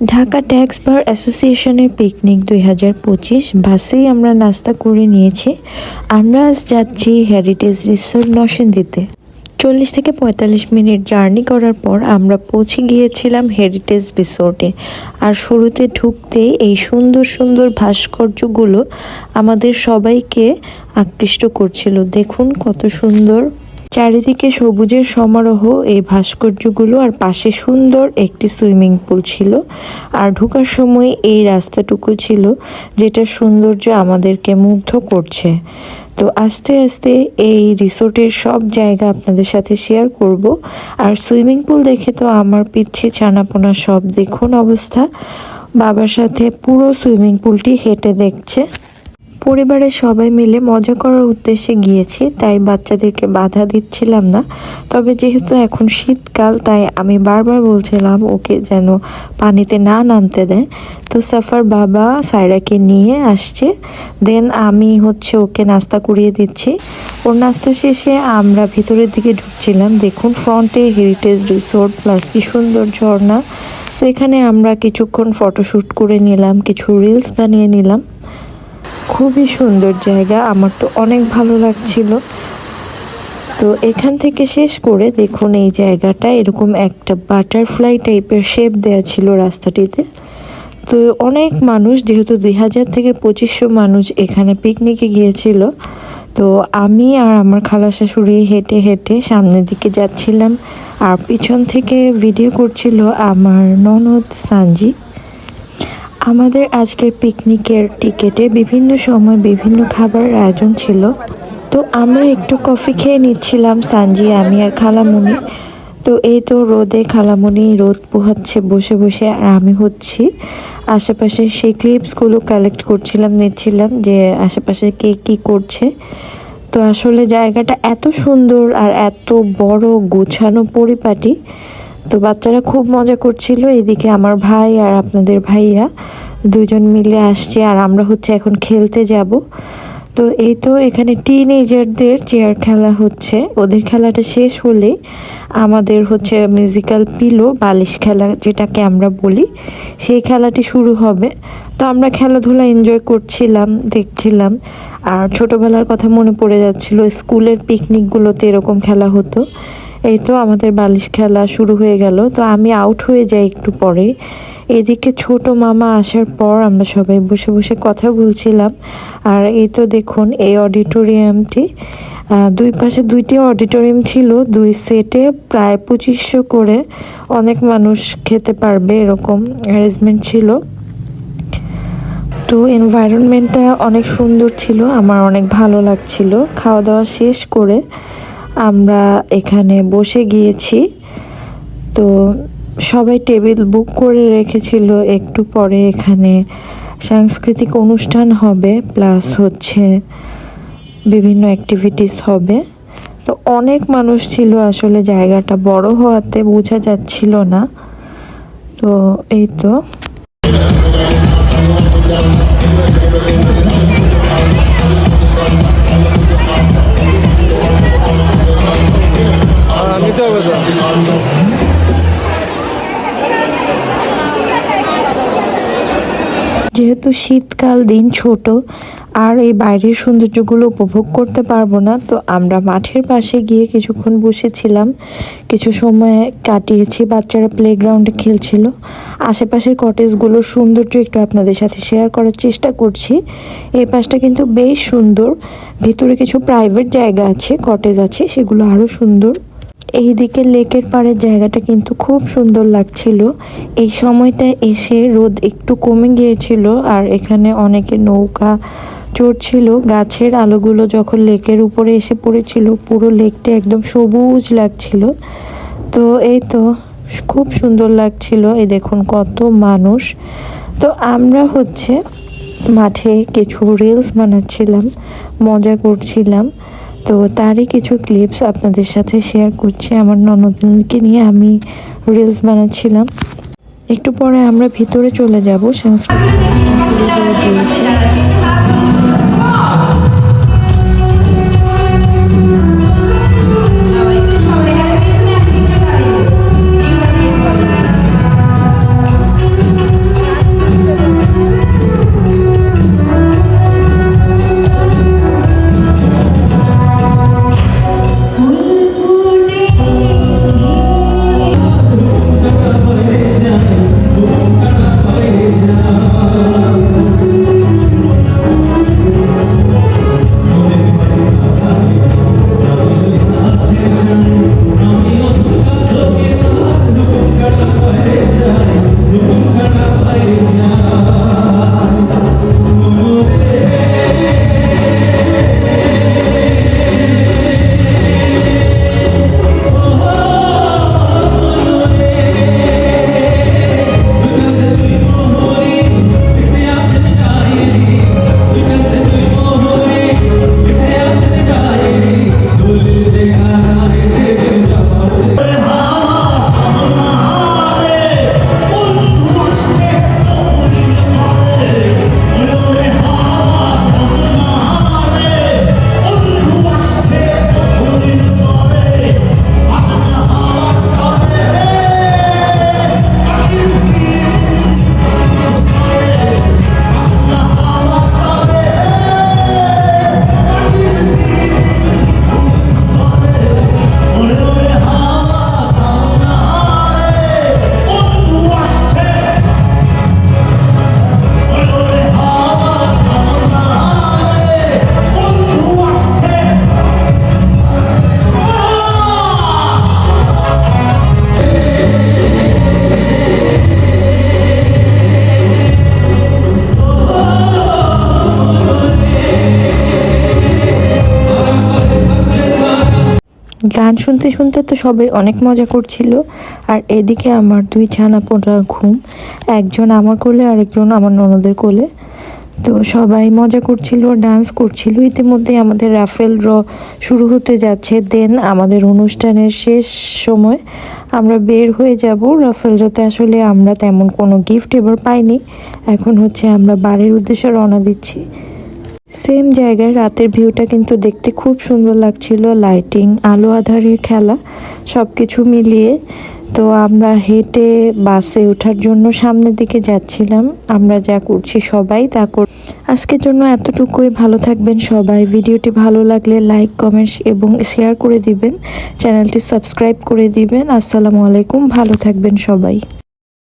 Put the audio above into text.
Dhaka tax বার অ্যাসোসিয়েশনের picnic 2025 বাসেই আমরা নাস্তা করে নিয়েছি। আমরা আজ যাচ্ছি হেরিটেজ রিসোর্ট নরসিংদীতে। 40 থেকে 45 মিনিট জার্নি করার পর আমরা পৌঁছে গিয়েছিলাম হেরিটেজ রিসোর্টে। আর শুরুতে ঢুকতেই এই সুন্দর সুন্দর ভাস্কর্যগুলো আমাদের সবাইকে আকৃষ্ট করছিল। দেখুন কত সুন্দর, চারিদিকে সবুজের সমারোহ এই ভাস্কর্যগুলো, আর পাশে সুন্দর একটি সুইমিং পুল ছিল। আর ঢোকার সময় এই রাস্তাটুকু ছিল যেটার সৌন্দর্য আমাদেরকে মুগ্ধ করছে। তো আস্তে আস্তে এই রিসোর্টের সব জায়গা আপনাদের সাথে শেয়ার করব। আর সুইমিং পুল দেখে তো আমার পিচ্ছি ছানাপোনা সব দেখুন অবস্থা। বাবার সাথে পুরো সুইমিং পুলটি হেঁটে দেখছে। পরিবারের সবাই মিলে মজা করার উদ্দেশ্যে গিয়েছি, তাই বাচ্চাদেরকে বাধা দিচ্ছিলাম না। তবে যেহেতু এখন শীতকাল, তাই আমি বারবার বলছিলাম ওকে যেন পানিতে না নামতে দেয়। তো সাফার বাবা সায়রাকে নিয়ে আসছে, দেন আমি ওকে নাস্তা করিয়ে দিচ্ছি। ওর নাস্তা শেষে আমরা ভিতরের দিকে ঢুকছিলাম। দেখুন ফ্রন্টে হেরিটেজ রিসোর্ট প্লাস কি সুন্দর ঝর্ণা। তো এখানে আমরা কিছুক্ষণ ফটোশ্যুট করে নিলাম, কিছু রিলস বানিয়ে নিলাম। খুবই সুন্দর জায়গা, আমার তো অনেক ভালো লাগছিল। তো এখান থেকে শেষ করে দেখুন এই জায়গাটা এরকম একটা বাটারফ্লাই টাইপের শেপ দেয়া ছিল রাস্তাটিতে। তো অনেক মানুষ, যেহেতু 2000 থেকে 2500 মানুষ এখানে পিকনিকে গিয়েছিল। তো আমি আর আমার খালা শাশুড়ি হেঁটে হেঁটে সামনের দিকে যাচ্ছিলাম, আর পিছন থেকে ভিডিও করছিল আমার ননদ সানজি। আমাদের আজকের পিকনিকের টিকেটে বিভিন্ন সময় বিভিন্ন খাবারের আয়োজন ছিল। তো আমরা একটু কফি খেয়ে নিচ্ছিলাম সানজি, আমি আর খালামুনি। তো এই তো রোদে খালামুনি রোদ পোহাচ্ছে বসে বসে, আর আমি আশেপাশে সেই ক্লিপসগুলো কালেক্ট করছিলাম, নিচ্ছিলাম যে আশেপাশে কে কী করছে। তো আসলে জায়গাটা এত সুন্দর আর এত বড় গোছানো পরিপাটি। তো বাচ্চারা খুব মজা করছিল। এদিকে আমার ভাই আর আপনাদের ভাইয়া দুজন মিলে আসছে, আর আমরা এখন খেলতে যাব। তো এই তো এখানে টিনেজারদের চেয়ার খেলা হচ্ছে। ওদের খেলাটা শেষ হলে আমাদের মিউজিক্যাল পিলো বালিশ খেলা যেটাকে আমরা বলি, সেই খেলাটি শুরু হবে। তো আমরা খেলাধুলা এনজয় করছিলাম, দেখছিলাম। আর ছোটবেলার কথা মনে পড়ে যাচ্ছিল, স্কুলের পিকনিকগুলোতে এরকম খেলা হতো। এই তো আমাদের বালিশ খেলা শুরু হয়ে গেল। তো আমি আউট হয়ে যাই একটু পরে। এদিকে ছোট মামা আসার পর আমরা সবাই বসে বসে কথা বলছিলাম। আর এই তো দেখুন এই অডিটোরিয়ামটি, দুই পাশে দুইটি অডিটোরিয়াম ছিল, দুই সেটে প্রায় 2500 করে অনেক মানুষ খেতে পারবে এরকম অ্যারেঞ্জমেন্ট ছিল। তো এনভায়রনমেন্টটা অনেক সুন্দর ছিল, আমার অনেক ভালো লাগছিল। খাওয়া দাওয়া শেষ করে আমরা এখানে বসে গিয়েছি। তো সবাই টেবিল বুক করে রেখেছিল। একটু পরে এখানে সাংস্কৃতিক অনুষ্ঠান হবে, প্লাস বিভিন্ন অ্যাক্টিভিটিস হবে। তো অনেক মানুষ ছিল, আসলে জায়গাটা বড় হওয়াতে বোঝা যাচ্ছিল না। তো এই তো যেহেতু শীতকাল, দিন ছোট, আর এই বাইরের সৌন্দর্যগুলো উপভোগ করতে পারবো না, তো আমরা মাঠের পাশে গিয়ে কিছুক্ষণ বসেছিলাম, কিছু সময় কাটিয়েছি। বাচ্চারা প্লেগ্রাউন্ডে খেলছিল। আশেপাশের কটেজগুলোর সৌন্দর্য একটু আপনাদের সাথে শেয়ার করার চেষ্টা করছি। এই পাশটা কিন্তু বেশ সুন্দর, ভিতরে কিছু প্রাইভেট জায়গা আছে, কটেজ আছে, সেগুলো আরও সুন্দর। এইদিকে লেকের পাড়ের জায়গাটা কিন্তু খুব সুন্দর লাগছিল। এই সময়টায় এসে রোদ একটু কমে গিয়েছিল, আর এখানে অনেকে নৌকা চড়ছিল। গাছের আলোগুলো যখন লেকের উপরে এসে পড়েছিল, পুরো লেকটা একদম সবুজ লাগছিল। তো এই তো খুব সুন্দর লাগছিল। এই দেখুন কত মানুষ। তো আমরা মাঠে কিছু রিলস বানাচ্ছিলাম, মজা করছিলাম। তো তারই কিছু ক্লিপস আপনাদের সাথে শেয়ার করছি। আমার ননদকে নিয়ে আমি রিলস বানাচ্ছিলাম। একটু পরে আমরা ভিতরে চলে যাব। সাংস্কৃতিক অনুষ্ঠান শুরু হয়ে গিয়েছে। গান শুনতে শুনতে তো সবাই অনেক মজা করছিল। আর এদিকে আমার দুই ছানাপোনা ঘুম, একজন আমার কোলে আরেকজন আমার ননদের কোলে। তো সবাই মজা করছিল, ডান্স করছিল। ইতিমধ্যে আমাদের রাফেল ড্র শুরু হতে যাচ্ছে। দেন আমাদের অনুষ্ঠানের শেষ সময় আমরা বের হয়ে যাব। রাফেল ড্রতে আসলে আমরা তেমন কোনো গিফট এবার পাইনি। এখন হচ্ছে আমরা বাড়ির উদ্দেশ্যে রওনা দিচ্ছি। সেম জায়গায় রাতের ভিউটা কিন্তু দেখতে খুব সুন্দর লাগছিল, লাইটিং, আলো আঁধারের খেলা সব কিছু মিলিয়ে। তো আমরা হেঁটে বাসে ওঠার জন্য সামনের দিকে যাচ্ছিলাম। আমরা যা করছি সবাই তা আজকের জন্য এতটুকুই। ভালো থাকবেন সবাই। ভিডিওটি ভালো লাগলে লাইক, কমেন্টস এবং শেয়ার করে দিবেন। চ্যানেলটি সাবস্ক্রাইব করে দিবেন। আসসালামু আলাইকুম। ভালো থাকবেন সবাই।